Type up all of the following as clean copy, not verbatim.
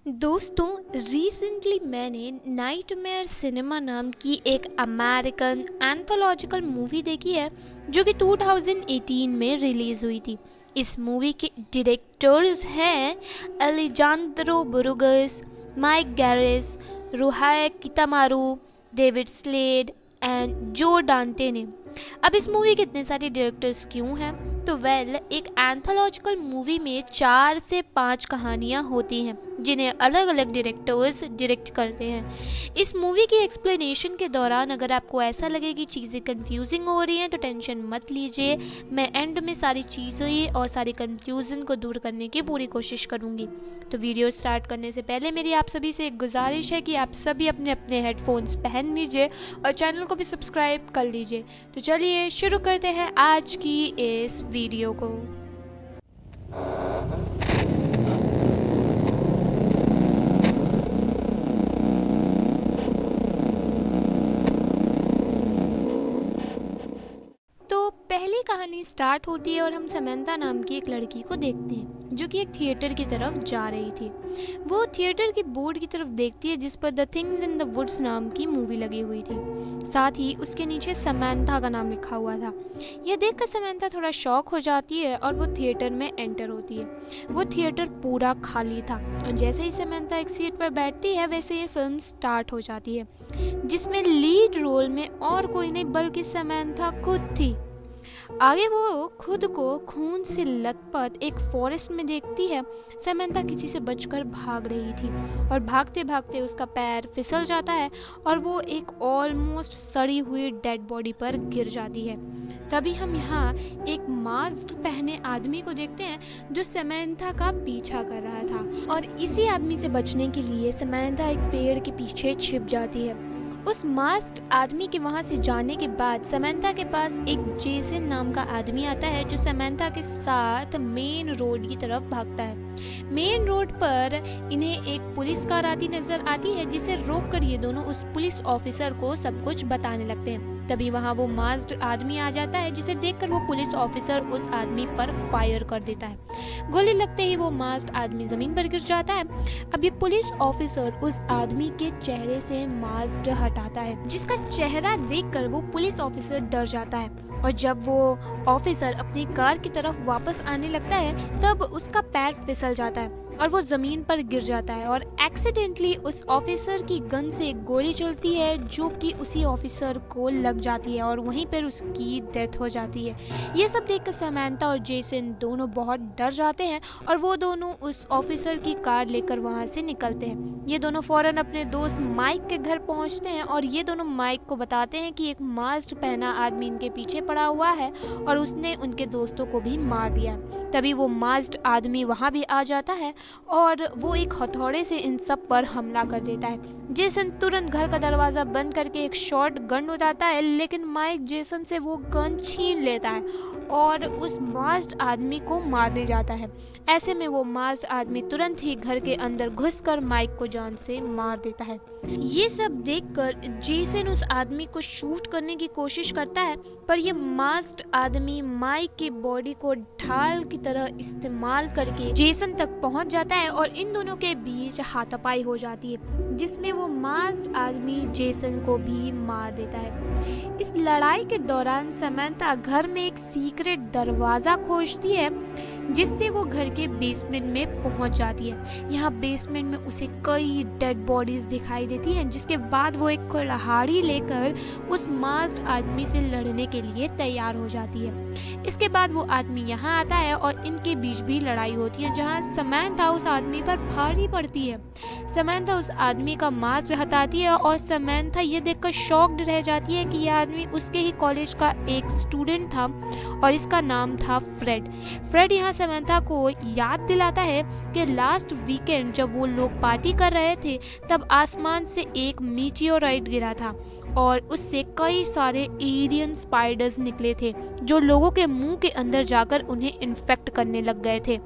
दोस्तों, रिसेंटली मैंने nightmare cinema नाम की एक अमेरिकन एंथोलॉजिकल मूवी देखी है जो कि 2018 में रिलीज़ हुई थी। इस मूवी के डायरेक्टर्स हैं एलिजांद्रो बुरुगस, माइक गैरेस, रुहाय कितामारू, डेविड स्लेड एंड जो डांटे ने। अब इस मूवी के इतने सारे डायरेक्टर्स क्यों हैं? तो एक एंथोलॉजिकल मूवी में 4 से 5 कहानियाँ होती हैं जिन्हें अलग अलग डायरेक्टर्स डायरेक्ट करते हैं। इस मूवी की एक्सप्लेनेशन के दौरान अगर आपको ऐसा लगे कि चीज़ें कंफ्यूजिंग हो रही हैं तो टेंशन मत लीजिए। मैं एंड में सारी चीज़ें और सारी कंफ्यूजन को दूर करने की पूरी कोशिश करूँगी। तो वीडियो स्टार्ट करने से पहले मेरी आप सभी से एक गुजारिश है कि आप सभी अपने अपने हेडफोन्स पहन लीजिए और चैनल को भी सब्सक्राइब कर लीजिए। तो चलिए शुरू करते हैं आज की इस वीडियो को। तो पहली कहानी स्टार्ट होती है और हम समंथा नाम की एक लड़की को देखते हैं जो कि एक थिएटर की तरफ जा रही थी। वो थिएटर की बोर्ड की तरफ देखती है जिस पर the things in the woods नाम की मूवी लगी हुई थी। साथ ही उसके नीचे समंथा का नाम लिखा हुआ था। यह देखकर समंथा थोड़ा शॉक हो जाती है और वो थिएटर में एंटर होती है। वो थिएटर पूरा खाली था और जैसे ही समंथा एक सीट पर बैठती है वैसे ही फिल्म स्टार्ट हो जाती है जिसमें लीड रोल में और कोई नहीं बल्कि समंथा खुद थी। आगे वो खुद को खून से लथपथ एक फॉरेस्ट में देखती है। समंथा किसी से बचकर भाग रही थी और भागते भागते उसका पैर फिसल जाता है और वो एक ऑलमोस्ट सड़ी हुई डेड बॉडी पर गिर जाती है। तभी हम यहाँ एक मास्क पहने आदमी को देखते हैं जो समंथा का पीछा कर रहा था और इसी आदमी से बचने के लिए समंथा एक पेड़ के पीछे छिप जाती है। उस मास्क्ड आदमी के वहां से जाने के बाद समंथा के पास एक जेसन नाम का आदमी आता है जो समंथा के साथ मेन रोड की तरफ भागता है। मेन रोड पर इन्हें एक पुलिस कार आती नजर आती है जिसे रोककर ये दोनों उस पुलिस ऑफिसर को सब कुछ बताने लगते हैं। तभी वहां वो मास्क्ड आदमी आ जाता है जिसे देखकर वो पुलिस ऑफिसर उस आदमी पर फायर कर देता है। गोली लगते ही वो मास्क्ड आदमी जमीन पर गिर जाता है। अब ये पुलिस ऑफिसर उस आदमी के चेहरे से मास्क हटाता है जिसका चेहरा देखकर वो पुलिस ऑफिसर डर जाता है और जब वो ऑफिसर अपनी कार की तरफ वापस आने लगता है तब उसका पैर फिसल जाता है और वो जमीन पर गिर जाता है और एक्सीडेंटली उस ऑफिसर की गन से एक गोली चलती है जो कि उसी ऑफिसर को लग जाती है और वहीं पर उसकी डेथ हो जाती है। ये सब देखकर समंथा और जेसन दोनों बहुत डर जाते हैं और वो दोनों उस ऑफिसर की कार लेकर वहां से निकलते हैं। ये दोनों फौरन अपने दोस्त माइक के घर पहुंचते हैं और ये दोनों माइक को बताते हैं कि एक मास्क पहना आदमी इनके पीछे पड़ा हुआ है और उसने उनके दोस्तों को भी मार दिया। तभी वो मास्क आदमी वहां भी आ जाता है और वो एक हथौड़े से इन सब पर हमला कर देता है। जेसन तुरंत घर का दरवाजा बंद करके एक शॉट गन उठाता है लेकिन माइक जेसन से वो गन छीन लेता है और उस मास्क आदमी को मारने जाता है। ऐसे में वो मास्क आदमी तुरंत ही घर के अंदर घुसकर माइक को जान से मार देता है। ये सब देखकर जेसन उस आदमी को शूट करने की कोशिश करता है पर ये मास्क आदमी माइक की बॉडी को ढाल की तरह इस्तेमाल करके जेसन तक पहुंच जाता है और इन दोनों के बीच हाथापाई हो जाती है जिसमें वो मास्क आदमी जेसन को भी मार देता है। इस लड़ाई के दौरान समंथा घर में एक सीक्रेट दरवाजा खोजती है जिससे वो घर के बेसमेंट में पहुंच जाती है। यहाँ बेसमेंट में उसे कई डेड बॉडीज दिखाई देती हैं जिसके बाद वो एक कुल्हाड़ी लेकर उस मास्क्ड आदमी से लड़ने के लिए तैयार हो जाती है। इसके बाद वो आदमी यहाँ आता है और इनके बीच भी लड़ाई होती है जहाँ समंथा उस आदमी पर भारी पड़ती है। समंथा उस आदमी का मास्क हटाती है और समंथा ये देखकर शॉक्ड रह जाती है कि यह आदमी उसके ही कॉलेज का एक स्टूडेंट था और इसका नाम था फ्रेड यहाँ समंथा को याद दिलाता है कि लास्ट वीकेंड जब वो लोग पार्टी कर रहे थे तब आसमान से एक मीटियोराइट गिरा था और उससे कई सारे एलियन स्पाइडर्स निकले थे जो लोगों के मुंह के अंदर जाकर उन्हें इन्फेक्ट करने लग गए थे।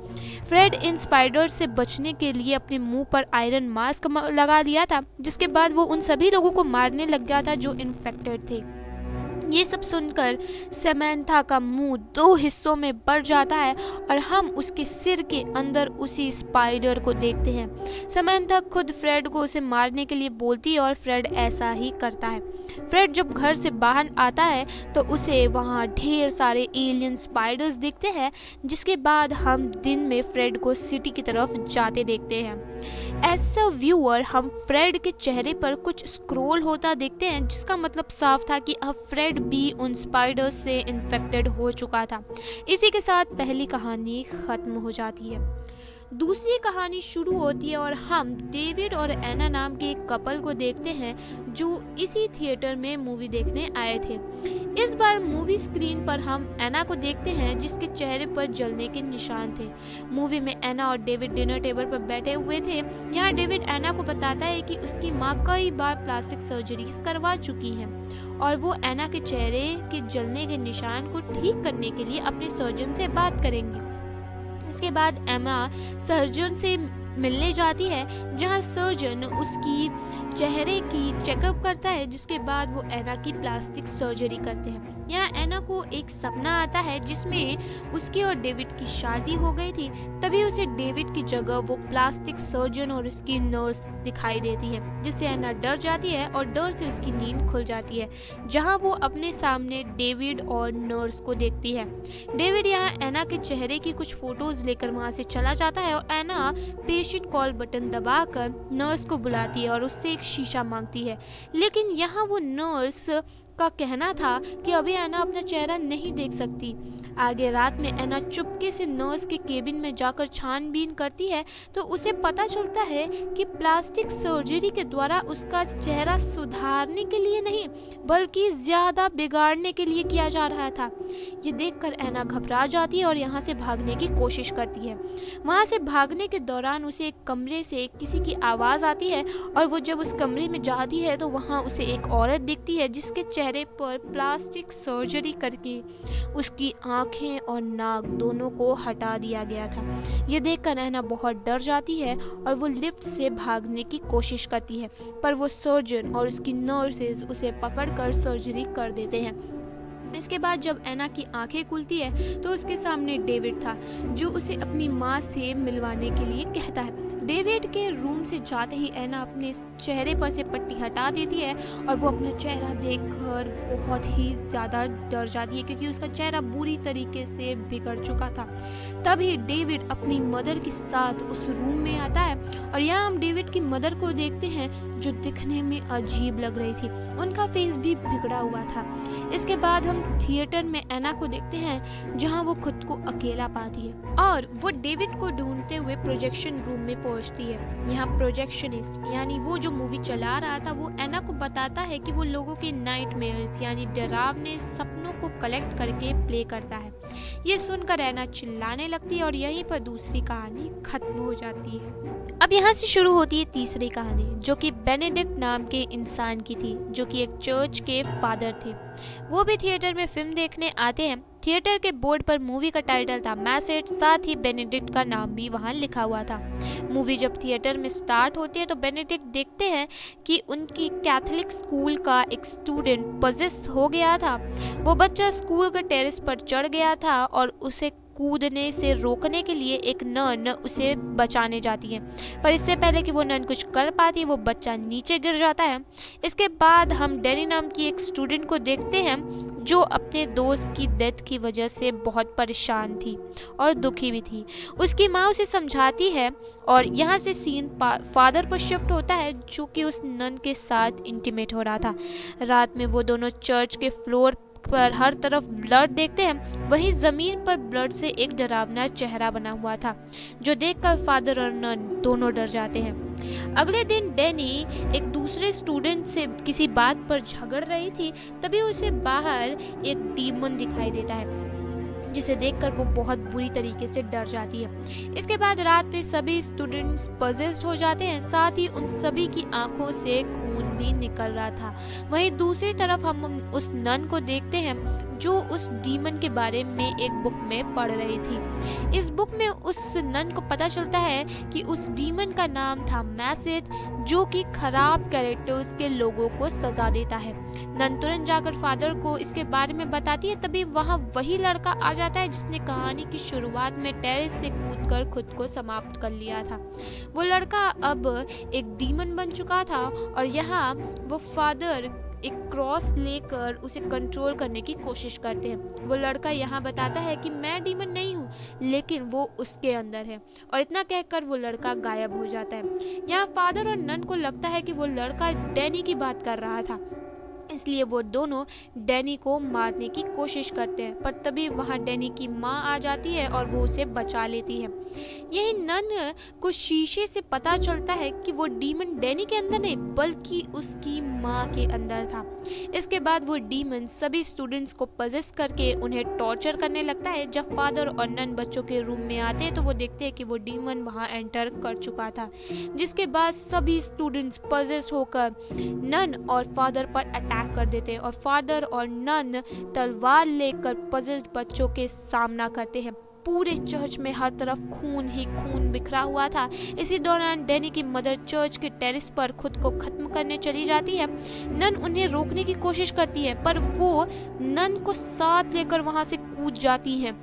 फ्रेड इन स्पाइडर्स से बचने के लिए अपने मुंह पर आयरन मास्क लगा लिया था जिसके बाद वो उन सभी लोगों को मारने लग गया था जो इन्फेक्टेड थे। ये सब सुनकर समंथा का मुंह दो हिस्सों में बढ़ जाता है और हम उसके सिर के अंदर उसी स्पाइडर को देखते हैं। समंथा खुद फ्रेड को उसे मारने के लिए बोलती है और फ्रेड ऐसा ही करता है। फ्रेड जब घर से बाहर आता है तो उसे वहाँ ढेर सारे एलियन स्पाइडर्स दिखते हैं, जिसके बाद हम दिन में फ्रेड को सिटी की तरफ जाते देखते हैं। एज अ व्यूअर हम फ्रेड के चेहरे पर कुछ स्क्रॉल होता देखते हैं, जिसका मतलब साफ था कि अब फ्रेड भी उन स्पाइडर्स से इन्फेक्टेड हो चुका था। इसी के साथ पहली कहानी खत्म हो जाती है। दूसरी कहानी शुरू होती है और हम डेविड और एना नाम के एक कपल को देखते हैं जो इसी थिएटर में मूवी देखने आए थे। इस बार मूवी स्क्रीन पर हम एना को देखते हैं जिसके चेहरे पर जलने के निशान थे। मूवी में एना और डेविड डिनर टेबल पर बैठे हुए थे। यहाँ डेविड एना को बताता है कि उसकी माँ कई बार प्लास्टिक सर्जरी करवा चुकी है और वो एना के चेहरे के जलने के निशान को ठीक करने के लिए अपने सर्जन से बात करेंगी। इसके बाद एना सर्जन से मिलने जाती है, जहां सर्जन उसकी चेहरे की चेकअप करता है, जिसके बाद वो एना की प्लास्टिक सर्जरी करते हैं। यहाँ एना को एक सपना आता है जिसमें उसकी और डेविड की शादी हो गई थी। तभी उसे डेविड की जगह वो प्लास्टिक सर्जन और उसकी नर्स दिखाई देती है, जिससे एना डर जाती है और डर से उसकी नींद खुल जाती है, जहां वो अपने सामने डेविड और नर्स को देखती है। डेविड यहाँ एना के चेहरे की कुछ फोटोज लेकर वहां से चला जाता है और एना पेशेंट कॉल बटन दबाकर नर्स को बुलाती है और उससे एक शीशा मांगती है। लेकिन यहाँ वो नर्स का कहना था कि अभी एना अपना चेहरा नहीं देख सकती। आगे रात में एना चुपके से नर्स के केबिन में जाकर छानबीन करती है तो उसे पता चलता है कि प्लास्टिक सर्जरी के द्वारा उसका चेहरा सुधारने के लिए नहीं बल्कि ज्यादा बिगाड़ने के लिए किया जा रहा था। ये देखकर एना घबरा जाती है और यहाँ से भागने की कोशिश करती है। वहाँ से भागने के दौरान उसे एक कमरे से किसी की आवाज आती है और वो जब उस कमरे में जाती है तो वहाँ उसे एक औरत दिखती है जिसके चेहरे पर प्लास्टिक सर्जरी करके उसकी आंखें और नाक दोनों को हटा दिया गया था। ये देखकर एना बहुत डर जाती है और वो लिफ्ट से भागने की कोशिश करती है, पर वो सर्जन और उसकी नर्सेज उसे पकड़कर सर्जरी कर देते हैं। इसके बाद जब एना की आंखें खुलती है तो उसके सामने डेविड था, जो उसे अपनी माँ से मिलवाने के लिए कहता है। डेविड के रूम से जाते ही एना अपने चेहरे पर से पट्टी हटा देती है और वो अपना चेहरा देखकर बहुत ही ज़्यादा डर जाती है, क्योंकि उसका चेहरा बुरी तरीके से बिगड़ चुका था। तभी डेविड अपनी मदर के साथ उस रूम में आता है और यहाँ हम डेविड की मदर को देखते हैं, जो दिखने में अजीब लग रही थी। उनका फेस भी बिगड़ा हुआ था। इसके बाद हम थिएटर में एना को देखते हैं, जहाँ वो खुद को अकेला पाती है और वो डेविड को ढूंढते हुए प्रोजेक्शन रूम में पहुंचती है। यहाँ प्रोजेक्शनिस्ट यानी वो जो मूवी चला रहा था वो एना को बताता है कि वो लोगों के नाइटमेयर्स यानी डरावने सपनों को कलेक्ट करके प्ले करता है। ये सुनकर एना चिल्लाने लगती है और यहीं पर दूसरी कहानी खत्म हो जाती है। अब यहाँ से शुरू होती है तीसरी कहानी, जो कि बेनेडिक्ट नाम के इंसान की थी, जो कि एक चर्च के फादर थे। वो भी थिएटर में फिल्म देखने आते हैं। थिएटर के बोर्ड पर मूवी का टाइटल था मैसेज, साथ ही बेनेडिक्ट का नाम भी वहाँ लिखा हुआ था। मूवी जब थिएटर में स्टार्ट होती है तो बेनेडिक्ट देखते हैं कि उनकी कैथोलिक स्कूल का एक स्टूडेंट पजेस हो गया था। वो बच्चा स्कूल के टेरेस पर चढ़ गया था और उसे कूदने से रोकने के लिए एक नन उसे बचाने जाती है, पर इससे पहले कि वो नन कुछ कर पाती वो बच्चा नीचे गिर जाता है। इसके बाद हम डैनी नाम की एक स्टूडेंट को देखते हैं जो अपने दोस्त की डेथ की वजह से बहुत परेशान थी और दुखी भी थी। उसकी माँ उसे समझाती है और यहाँ से सीन फादर पर शिफ्ट होता है, जो कि उस नन के साथ इंटीमेट हो रहा था। रात में वो दोनों चर्च के फ्लोर पर हर तरफ ब्लड देखते हैं, वहीं जमीन पर ब्लड से एक डरावना चेहरा बना हुआ था, जो देखकर फादर और नन दोनों डर जाते हैं। अगले दिन डैनी एक दूसरे स्टूडेंट से किसी बात पर झगड़ रही थी, तभी उसे बाहर एक डीमन दिखाई देता है, जिसे देखकर वो बहुत बुरी तरीके से डर जाती है। इसके बाद रात पे सभी स्टूडेंट्स पजेस्ड हो जाते हैं, साथ ही उन सभी की आंखों से खून भी निकल रहा था। वहीं दूसरी तरफ हम उस नन को देखते हैं जो उस डीमन के बारे में एक बुक में पढ़ रही थी। इस बुक में उस नन को पता चलता है कि उस डीमन का नाम था मैसेज, जो कि खराब कैरेक्टर्स के लोगों को सजा देता है। नन तुरंत जाकर फादर को इसके बारे में बताती है, तभी वहां वही लड़का आ जाता है जिसने कहानी की शुरुआत में टेरेस से कूदकर खुद को समाप्त कर लिया था। वो लड़का अब एक डीमन बन चुका था और यहाँ वो फादर एक क्रॉस लेकर उसे कंट्रोल करने की कोशिश करते हैं। वो लड़का यहाँ बताता है कि मैं डीमन नहीं हूँ, लेकिन वो उसके अंदर है, और इतना कहकर वो लड़का गायब हो जाता है। यहाँ फादर और नन को लगता है कि वो लड़का डैनी की बात कर रहा था, इसलिए वो दोनों डैनी को मारने की कोशिश करते हैं, पर तभी वहां डैनी की माँ आ जाती है और वो उसे बचा लेती है। यही नन को शीशे से पता चलता है कि वो डीमन डैनी के अंदर नहीं बल्कि उसकी माँ के अंदर था। इसके बाद वो डीमन सभी स्टूडेंट्स को पजेस करके उन्हें टॉर्चर करने लगता है। जब फादर और नन बच्चों के रूम में आते हैं तो वो देखते हैं कि वो डीमन वहां एंटर कर चुका था, जिसके बाद सभी स्टूडेंट्स पजेस होकर नन और फादर पर अटैक कर देते हैं और फादर और नन तलवार लेकर पजेस्ड बच्चों के सामना करते हैं। पूरे चर्च में हर तरफ खून ही खून बिखरा हुआ था। इसी दौरान डैनी की मदर चर्च के टेरेस पर खुद को खत्म करने चली जाती है। नन उन्हें रोकने की कोशिश करती है, पर वो नन को साथ लेकर वहां से कूद जाती हैं।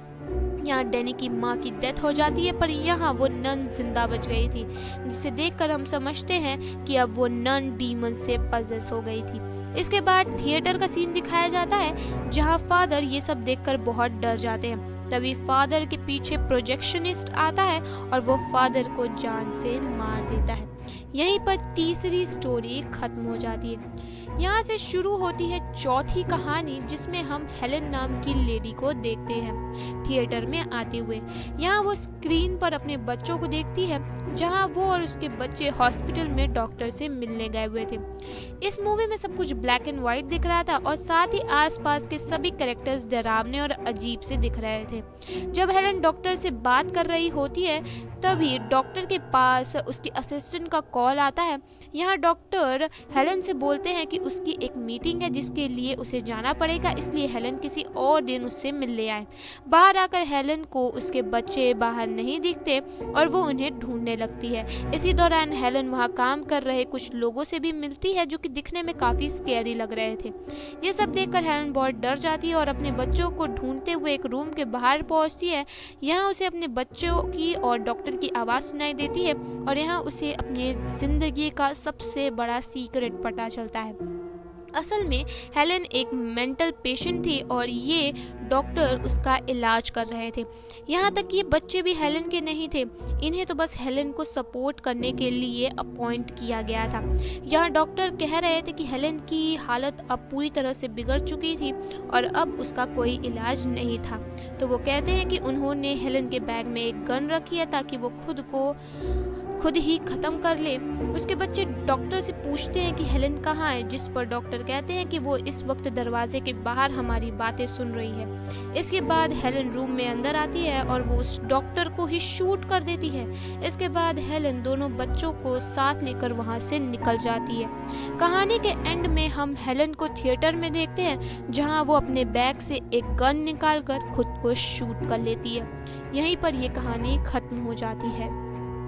यहाँ डैनी की माँ की डेथ हो जाती है, पर यहाँ वो नन जिंदा बच गई थी, जिसे देखकर हम समझते हैं कि अब वो नन डीमन से पजेस हो गई थी। इसके बाद थिएटर का सीन दिखाया जाता है, जहाँ फादर ये सब देखकर बहुत डर जाते हैं। तभी फादर के पीछे प्रोजेक्शनिस्ट आता है और वो फादर को जान से मार देता है। यहीं पर तीसरी स्टोरी खत्म हो जाती है। यहाँ से शुरू होती है चौथी कहानी, जिसमें हम हेलेन नाम की लेडी को देखते हैं थिएटर में आते हुए। यहाँ वो स्क्रीन पर अपने बच्चों को देखती है, जहाँ वो और उसके बच्चे हॉस्पिटल में डॉक्टर से मिलने गए हुए थे। इस मूवी में सब कुछ ब्लैक एंड व्हाइट दिख रहा था और साथ ही आसपास के सभी कैरेक्टर्स डरावने और अजीब से दिख रहे थे। जब हेलेन डॉक्टर से बात कर रही होती है, तभी डॉक्टर के पास उसकी असिस्टेंट का कॉल आता है। यहाँ डॉक्टर हेलेन से बोलते हैं कि उसकी एक मीटिंग है जिसके लिए उसे जाना पड़ेगा, इसलिए हेलेन किसी और दिन उससे मिल ले आए। बाहर आकर हेलेन को उसके बच्चे बाहर नहीं दिखते और वो उन्हें ढूंढने लगती है। इसी दौरान हेलेन वहाँ काम कर रहे कुछ लोगों से भी मिलती है, जो कि दिखने में काफ़ी स्कैरी लग रहे थे। ये सब देखकर हेलेन बहुत डर जाती है और अपने बच्चों को ढूंढते हुए एक रूम के बाहर पहुँचती है। यहाँ उसे अपने बच्चों की और डॉक्टर की आवाज़ सुनाई देती है और यहाँ उसे अपनी जिंदगी का सबसे बड़ा सीक्रेट पता चलता है। असल में हेलेन एक मेंटल पेशेंट थी और ये डॉक्टर उसका इलाज कर रहे थे। यहाँ तक कि ये बच्चे भी हेलेन के नहीं थे, इन्हें तो बस हेलेन को सपोर्ट करने के लिए अपॉइंट किया गया था। यहाँ डॉक्टर कह रहे थे कि हेलेन की हालत अब पूरी तरह से बिगड़ चुकी थी और अब उसका कोई इलाज नहीं था। तो वो कहते हैं कि उन्होंने हेलेन के बैग में एक गन रखी है ताकि वो खुद ही खत्म कर ले। उसके बच्चे डॉक्टर से पूछते हैं कि हेलेन कहाँ है, जिस पर डॉक्टर कहते हैं कि वो इस वक्त दरवाजे के बाहर हमारी बातें सुन रही है। इसके बाद हेलेन रूम में अंदर आती है और वो उस डॉक्टर को ही शूट कर देती है। इसके बाद हेलेन दोनों बच्चों को साथ लेकर वहां से निकल जाती है। कहानी के एंड में हम हेलेन को थिएटर में देखते हैं, जहां वो अपने बैग से एक गन निकालकर खुद को शूट कर लेती है। यहीं पर यह कहानी खत्म हो जाती है।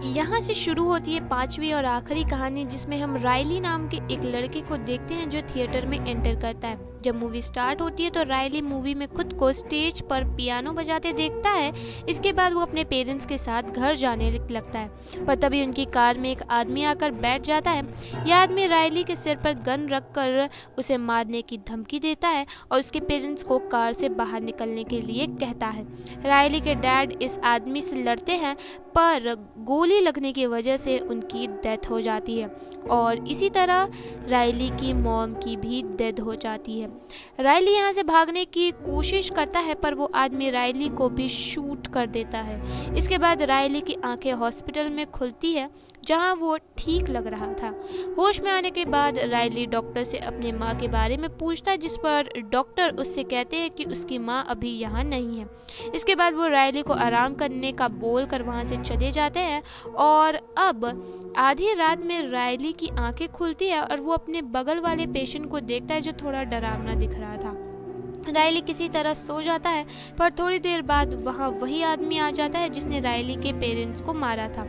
यहाँ से शुरू होती है पांचवी और आखिरी कहानी, जिसमें हम रायली नाम के एक लड़के को देखते हैं जो थिएटर में एंटर करता है। जब मूवी स्टार्ट होती है तो रायली मूवी में खुद को स्टेज पर पियानो बजाते देखता है। इसके बाद वो अपने पेरेंट्स के साथ घर जाने लगता है, पर तभी उनकी कार में एक आदमी आकर बैठ जाता है। यह आदमी रायली के सिर पर गन रखकर उसे मारने की धमकी देता है और उसके पेरेंट्स को कार से बाहर निकलने के लिए कहता है। रायली के डैड इस आदमी से लड़ते हैं, पर गोली लगने की वजह से उनकी डेथ हो जाती है और इसी तरह रायली की मॉम की भी डेथ हो जाती है। रायली यहाँ से भागने की कोशिश करता है पर वो आदमी रायली को भी शूट कर देता है। इसके बाद रायली की आंखें हॉस्पिटल में खुलती है जहाँ वो ठीक लग रहा था। होश में आने के बाद रायली डॉक्टर से अपने माँ के बारे में पूछता है, जिस पर डॉक्टर उससे कहते हैं कि उसकी माँ अभी यहाँ नहीं है। इसके बाद वो रायली को आराम करने का बोल कर वहाँ से चले जाते हैं और अब आधी रात में रायली की आंखें खुलती है और वो अपने बगल वाले पेशेंट को देखता है जो थोड़ा डरावना दिख रहा था। रायली किसी तरह सो जाता है पर थोड़ी देर बाद वहाँ वही आदमी आ जाता है जिसने रायली के पेरेंट्स को मारा था।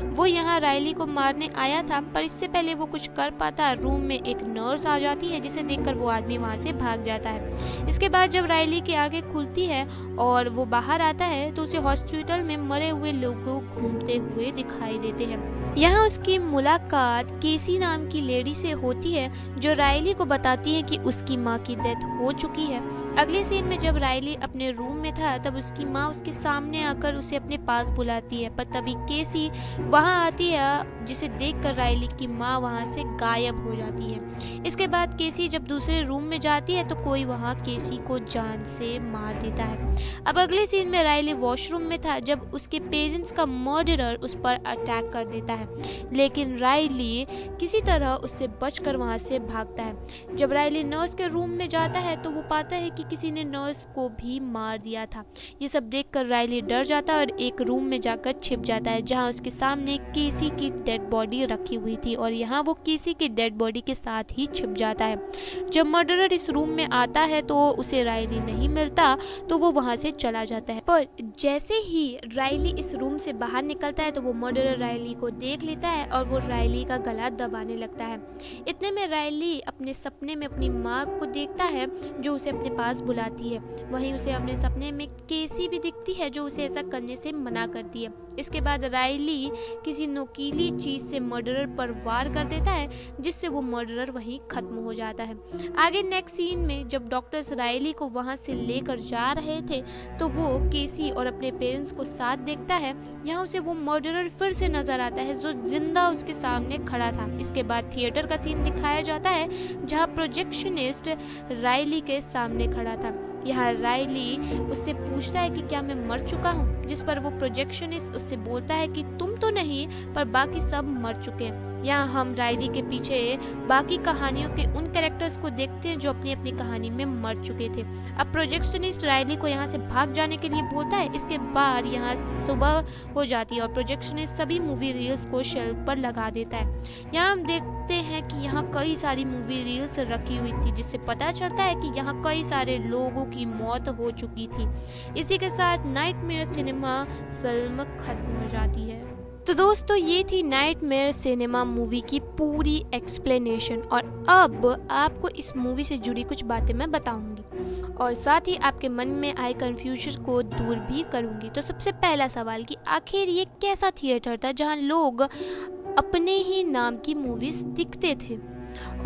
वो यहाँ रायली को मारने आया था पर इससे पहले वो कुछ कर पाता रूम में एक नर्स आ जाती है जिसे देखकर वो आदमी वहाँ से भाग जाता है। इसके बाद जब रायली की आंखें खुलती है और वो बाहर आता है तो उसे हॉस्पिटल में मरे हुए लोगों घूमते हुए दिखाई देते हैं। यहाँ उसकी मुलाकात केसी नाम की लेडी से होती है जो रायली को बताती है कि उसकी माँ की डेथ हो चुकी है। अगले सीन में जब रायली अपने रूम में था तब उसकी माँ उसके सामने आकर उसे अपने पास बुलाती है पर तभी केसी वहाँ आती है जिसे देखकर रायली की माँ वहाँ से गायब हो जाती है। इसके बाद केसी जब दूसरे रूम में जाती है तो कोई वहाँ केसी को जान से मार देता है। अब अगले सीन में रायली वॉशरूम में था जब उसके पेरेंट्स का मर्डरर उस पर अटैक कर देता है, लेकिन रायली किसी तरह उससे बचकर वहाँ से भागता है। जब रायली नर्स के रूम में जाता है तो वो पाता है कि किसी ने नर्स को भी मार दिया था। ये सब देखकर रायली डर जाता है और एक रूम में जाकर छिप जाता है जहाँ उसके सामने केसी की डेड बॉडी रखी हुई थी और यहाँ वो केसी की डेड बॉडी के साथ ही छिप जाता है। जब मर्डरर इस रूम में आता है तो उसे रायली नहीं मिलता तो वो वहाँ से चला जाता है, पर जैसे ही रायली इस रूम से बाहर निकलता है तो वो मर्डरर रायली को देख लेता है और वो रायली का गला दबाने लगता है। इतने में रायली अपने सपने में अपनी माँ को देखता है जो उसे अपने पास बुलाती है। वहीं उसे अपने सपने में केसी भी दिखती है जो उसे ऐसा करने से मना करती है। इसके बाद रायली किसी नुकीली चीज से मर्डरर पर वार कर देता है जिससे वो मर्डरर वहीं खत्म हो जाता है। आगे नेक्स्ट सीन में जब डॉक्टर्स रायली को वहां से लेकर जा रहे थे तो वो केसी और अपने पेरेंट्स को साथ देखता है। यहाँ उसे वो मर्डरर फिर से नजर आता है जो जिंदा उसके सामने खड़ा था। इसके बाद थिएटर का सीन दिखाया जाता है जहाँ प्रोजेक्शनिस्ट रायली के सामने खड़ा था। यहाँ रायली उससे पूछता है कि क्या मैं मर चुका हूँ, जिस पर वो प्रोजेक्शनिस्ट उससे बोलता है कि तुम तो नहीं पर बाकी सब मर चुके हैं। यहाँ हम रायली के पीछे बाकी कहानियों के उन कैरेक्टर्स को देखते हैं जो अपनी अपनी कहानी में मर चुके थे। अब प्रोजेक्शनिस्ट रायली को यहाँ से भाग जाने के लिए बोलता है। इसके बाद यहाँ सुबह हो जाती है और प्रोजेक्शनिस्ट सभी मूवी रील्स को शेल्फ पर लगा देता है। यहाँ हम देखते हैं कि यहाँ कई सारी मूवी रील्स रखी हुई थी जिससे पता चलता है कि यहाँ कई सारे लोगों की मौत हो चुकी थी। इसी के साथ नाइटमेयर सिनेमा फिल्म खत्म हो जाती है। तो दोस्तों ये थी नाइटमेयर सिनेमा मूवी की पूरी एक्सप्लेनेशन और अब आपको इस मूवी से जुड़ी कुछ बातें मैं बताऊंगी और साथ ही आपके मन में आए कंफ्यूजन को दूर भी करूंगी। तो सबसे पहला सवाल कि आखिर ये कैसा थिएटर था जहां लोग अपने ही नाम की मूवीज दिखते थे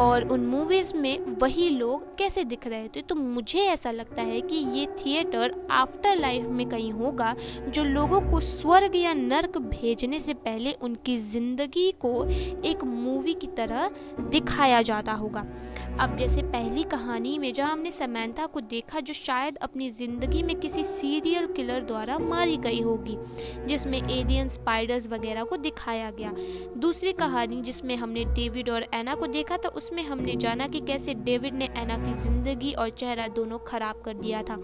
और उन मूवीज में वही लोग कैसे दिख रहे थे। तो मुझे ऐसा लगता है कि ये थिएटर आफ्टर लाइफ में कहीं होगा जो लोगों को स्वर्ग या नर्क भेजने से पहले उनकी जिंदगी को एक मूवी की तरह दिखाया जाता होगा। अब जैसे पहली कहानी में जहाँ हमने समंथा को देखा जो शायद अपनी जिंदगी में किसी सीरियल किलर द्वारा मारी गई होगी, जिसमें एलियन स्पाइडर्स वगैरह को दिखाया गया। दूसरी कहानी जिसमें हमने डेविड और एना को देखा था उसमें हमने जाना कि कैसे डेविड ने एना की जिंदगी और चेहरा दोनों खराब कर दिया था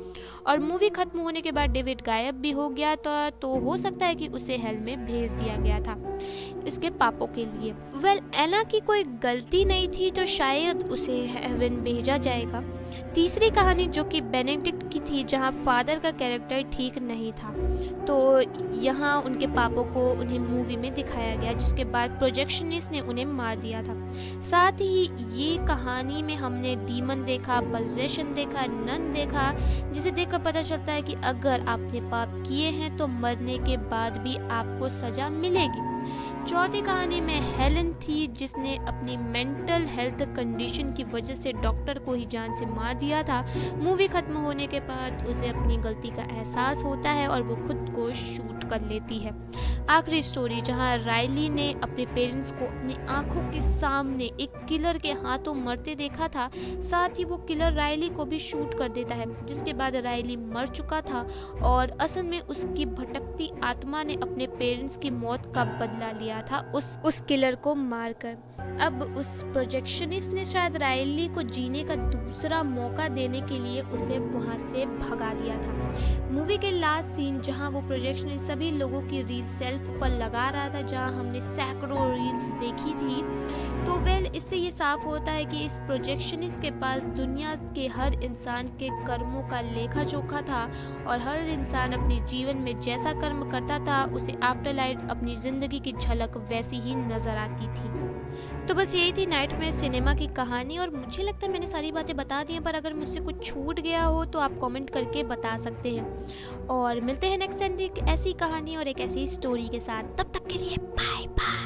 और मूवी खत्म होने के बाद डेविड गायब भी हो गया था। तो हो सकता है कि उसे हेल में भेज दिया गया था इसके पापों के लिए। एना की कोई गलती नहीं थी तो शायद उसे हेवन भेजा जाएगा। तीसरी कहानी जो कि बेनेडिक्ट की थी जहां फादर का कैरेक्टर ठीक नहीं था तो यहाँ उनके पापों को उन्हें मूवी में दिखाया गया जिसके बाद प्रोजेक्शनिस्ट ने उन्हें मार दिया था। साथ ही ये कहानी में हमने डीमन देखा, पजेशन देखा, नन देखा, जिसे देखकर पता चलता है कि अगर आपने पाप किए हैं तो मरने के बाद भी आपको सजा मिलेगी। चौथी कहानी में हेलन थी जिसने अपनी मेंटल हेल्थ कंडीशन की वजह से डॉक्टर को ही जान से मार दिया था। मूवी खत्म होने के बाद उसे अपनी गलती का एहसास होता है और वो खुद को शूट कर लेती है। आखिरी स्टोरी जहां रायली ने अपने पेरेंट्स को अपनी आंखों के सामने एक किलर के हाथों मरते देखा था, साथ ही वो किलर रायली को भी शूट कर देता है, जिसके बाद रायली मर चुका था और असल में उसकी भटकती आत्मा ने अपने पेरेंट्स की मौत का बदला लिया था उस किलर को मारकर। अब उस प्रोजेक्शनिस्ट ने शायद रायली को जीने का दूसरा मौका देने के लिए उसे वहां से भगा दिया था। मूवी के लास्ट सीन जहां वो प्रोजेक्शनिस्ट सभी लोगों की रील सेल्फ पर लगा रहा था, जहां हमने सैकड़ों रील्स देखी थी, तो इससे ये साफ होता है कि इस प्रोजेक्शनिस्ट के पास दुनिया के हर इंसान के कर्मों का लेखा जोखा था और हर इंसान अपने जीवन में जैसा कर्म करता था उसे आफ्टर लाइफ अपनी जिंदगी की झलक वैसी ही नजर आती थी। तो बस यही थी नाइटमेयर सिनेमा की कहानी और मुझे लगता है मैंने सारी बातें बता दी हैं, पर अगर मुझसे कुछ छूट गया हो तो आप कमेंट करके बता सकते हैं। और मिलते हैं नेक्स्ट टाइम एक ऐसी कहानी और एक ऐसी स्टोरी के साथ। तब तक के लिए बाय बाय।